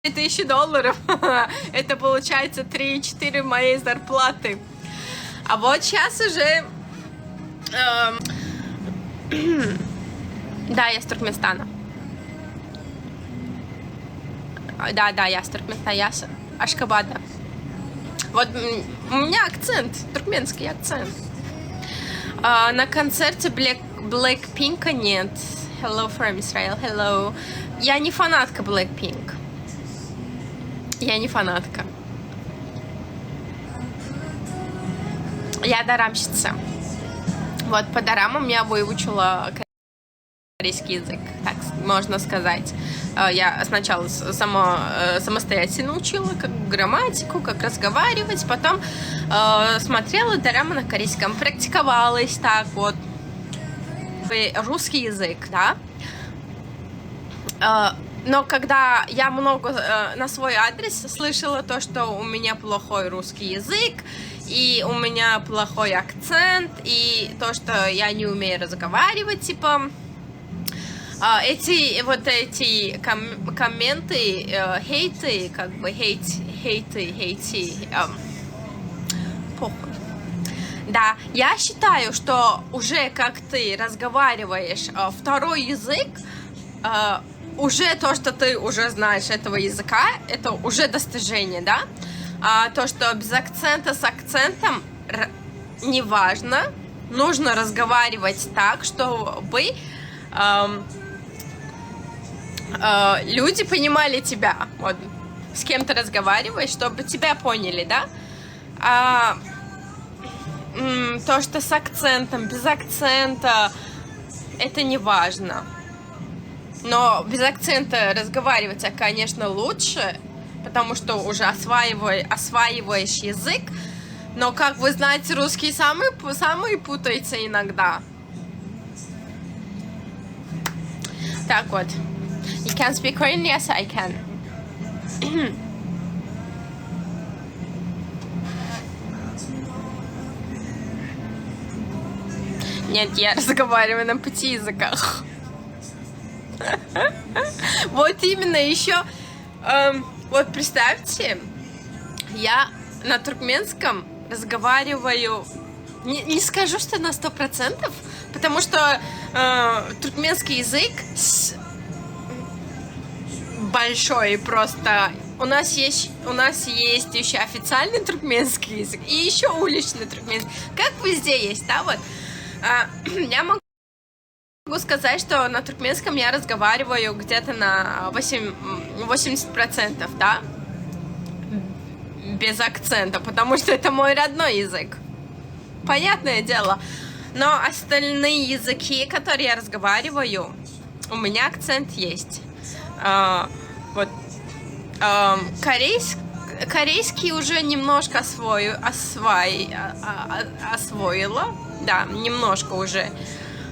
$1000. Это получается 3-4 моей зарплаты. А вот сейчас уже... Да, я с Туркменстана. Да, я с Туркменстана, я с Ашхабада. Вот у меня акцент, туркменский акцент. На концерте Blackpink нет. Hello from Israel, hello. Я не фанатка Blackpink. Я не фанатка. Я дорамщица. Вот по дорамам я выучила корейский язык, так можно сказать. Я сначала самостоятельно учила как грамматику, как разговаривать, потом смотрела дорамы на корейском, практиковалась так вот. Русский язык, да. Но когда я много на свой адрес слышала то, что у меня плохой русский язык, и у меня плохой акцент, и то, что я не умею разговаривать, типа, эти комменты, хейты, как бы, хейты, похуй. Да, я считаю, что уже как ты разговариваешь второй язык, уже то, что ты уже знаешь этого языка, это уже достижение, да? А то, что без акцента, с акцентом, неважно, нужно разговаривать так, чтобы люди понимали тебя. Вот, с кем ты разговариваешь, чтобы тебя поняли, да? То, что с акцентом, без акцента, это не важно. Но без акцента разговаривать, конечно, лучше, потому что уже осваиваешь язык. Но, как вы знаете, русский самый путается иногда. Так вот. You can speak Korean? Yes, I can. Нет, я разговариваю на 5 языках. Вот именно еще. Вот представьте, я на туркменском разговариваю, не скажу, что на 100%, потому что туркменский язык большой просто. У нас есть еще официальный туркменский язык и еще уличный туркменский. Как везде есть, да, вот. Я могу сказать, что на туркменском я разговариваю где-то на 80%, да, без акцента, потому что это мой родной язык. Понятное дело. Но остальные языки, которые я разговариваю, у меня акцент есть. Вот. Корейский уже немножко освоила. Да, немножко уже.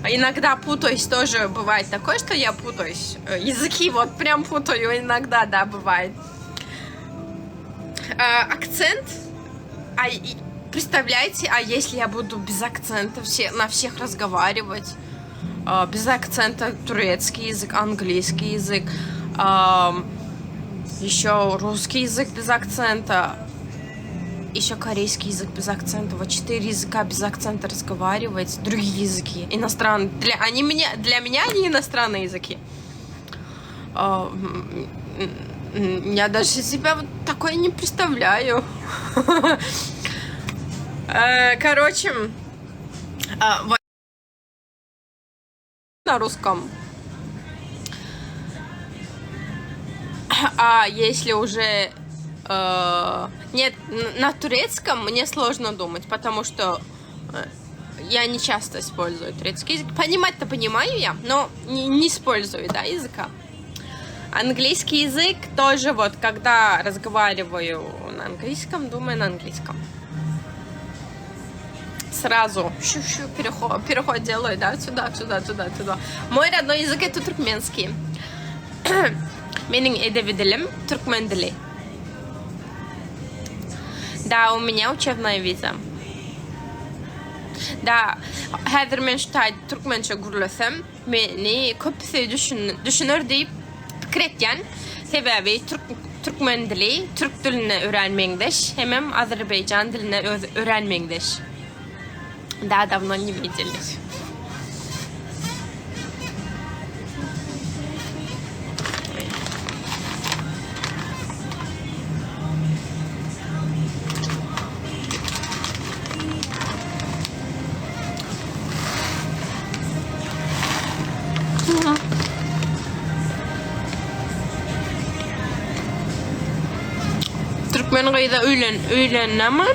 Иногда путаюсь, тоже бывает такое, что я путаюсь. Языки вот прям путаю иногда, да, бывает. Акцент. Представляете, если я буду без акцента на всех разговаривать? Без акцента турецкий язык, английский язык, еще русский язык без акцента. Еще корейский язык без акцента. Вот 4 языка без акцента разговаривать. Другие языки. Иностранные. Для меня они иностранные языки. Я даже себя вот такое не представляю. Короче, вот на русском. А если уже... Нет, на турецком мне сложно думать, потому что я не часто использую турецкий язык. Понимать-то понимаю я, но не использую, да, языка. Английский язык тоже вот, когда разговариваю на английском, думаю на английском. Сразу переход делаю, да, сюда. Мой родной язык это туркменский. Mening edebi dilim Türkmen dili. Да, у меня учебная виза. Да, hazır men şu tayda Türkmençe gurlasam beni köp düşünür deyip fikretken sebebi Türkmen dili, Türk dilini öğrenmengdeş, hem Azerbaycan dilini öğrenmengdeş. Да, давно не виделись. Türkmen kayda uylanamam.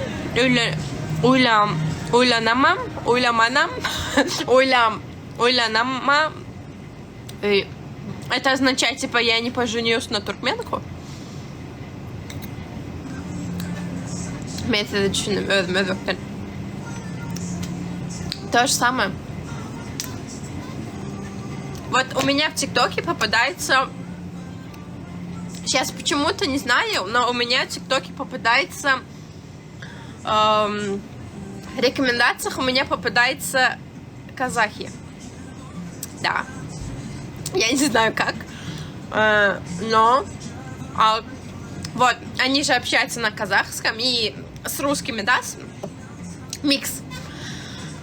Это означает, типа, я не поженюсь на туркменку? Ben size düşündüm, özlükten. То же самое. Вот у меня в ТикТоке попадается... Сейчас почему-то не знаю, но у меня в ТикТоке попадается... в рекомендациях у меня попадается казахи. Да. Я не знаю как. Но... вот, они же общаются на казахском и с русскими, да? Микс.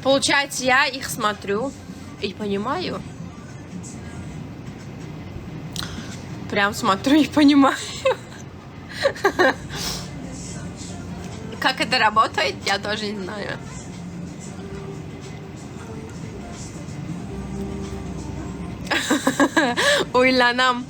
Получается, я их смотрю и понимаю. Прям смотрю и понимаю. Как это работает, я тоже не знаю. Uylanamam.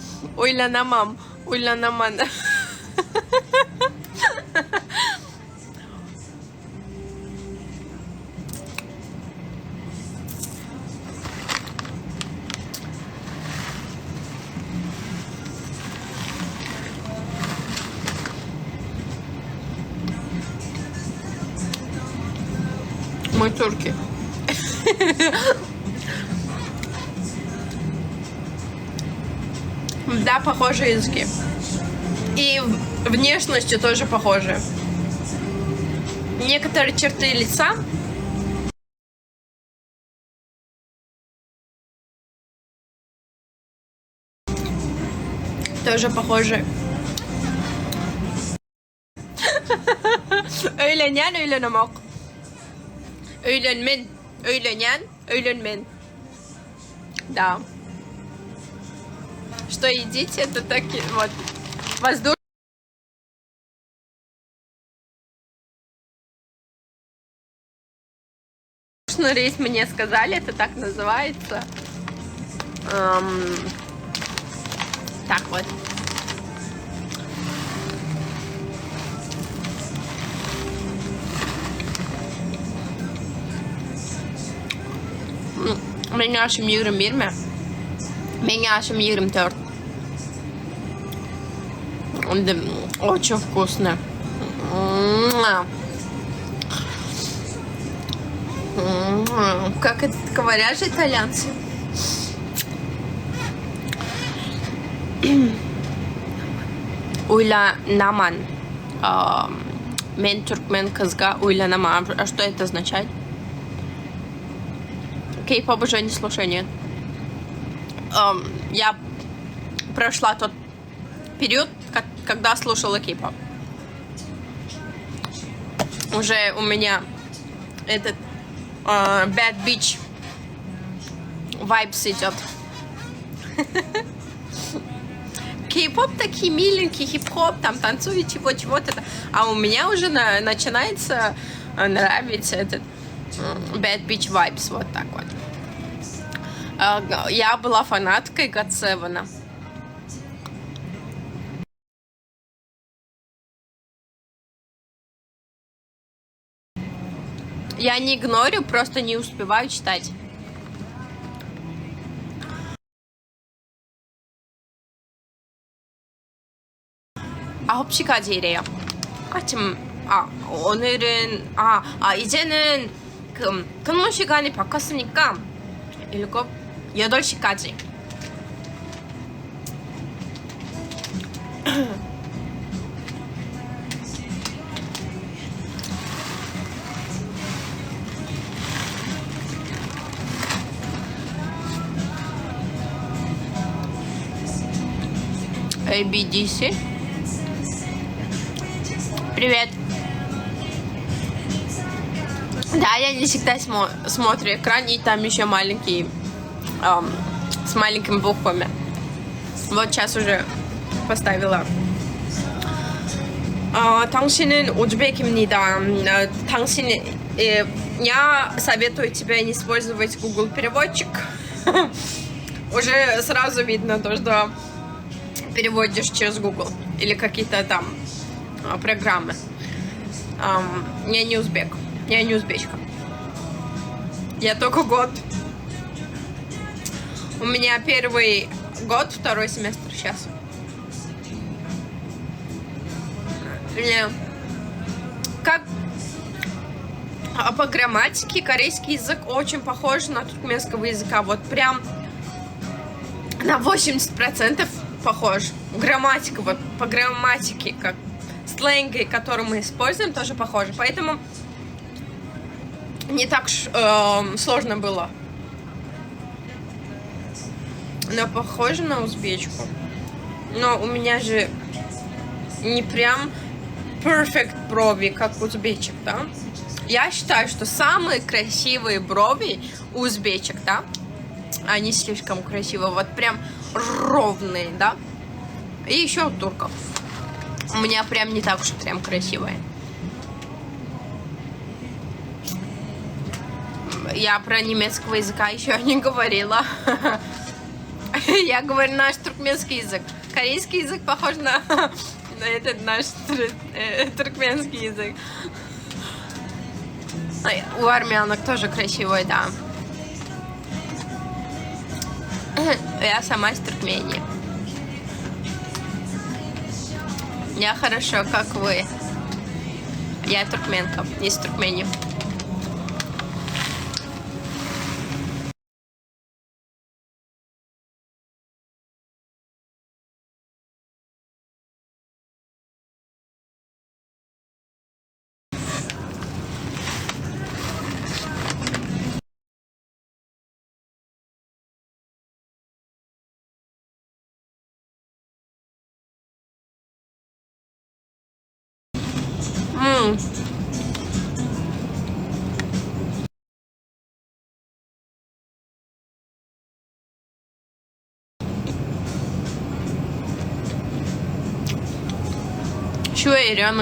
Мы турки. Да, похожие языки. И внешностью тоже похожи. Некоторые черты лица тоже похожи. Öğlenen öğlenemek. Öğlenmen. Öğlenen öğlenmen. Да. Что едите, это такие вот воздушный рис, мне сказали, это так называется. Так вот. Benim yaşım 21 mi? Benim yaşım 24. Очень вкусно. Как это говорят же итальянцы? Uylanamam. Men Türkmen kızga uylanamam. А что это означает? Кей-поп уже не слушаю, нет. Я прошла тот период, когда слушала кей-поп. Уже у меня этот Bad Bitch vibes идет. Кей-поп такие миленькие, хип-хоп, там танцуют чего-то. А у меня уже начинается нравиться этот Bad Bitch vibes, вот так вот. Я была фанаткой GOT7. Я не игнорю, просто не успеваю читать. 아홉 시까지 이래요. 아침 오늘은 이제는 근무 시간이 바꿨으니까 8시까지. ABDC Привет. Да, я не всегда смотрю экран, и там еще маленький, с маленькими буквами. Вот сейчас уже поставила. 당신은 узбек입니다. Я советую тебе не использовать Google переводчик. Уже сразу видно то, что переводишь через Google или какие-то там программы. Я не узбек, я не узбечка. Я только год. У меня первый год, второй семестр сейчас. Как по грамматике корейский язык очень похож на туркменского языка. Вот прям на 80% похож. Грамматика, вот по грамматике, как сленги, которые мы используем, тоже похожи. Поэтому не так сложно было. Но похоже на узбечку. Но у меня же не прям perfect брови, как у узбечек, да? Я считаю, что самые красивые брови у узбечек, да? Они слишком красивые, вот прям ровные, да? И еще у турков. У меня прям не так уж прям красивые. Я про немецкого языка еще не говорила. Я говорю наш туркменский язык. Корейский язык похож на этот наш туркменский язык. У армянок тоже красивый, да. Я сама из Туркмении. Я хорошо, как вы. Я туркменка, из Туркмении. Şu eriyor,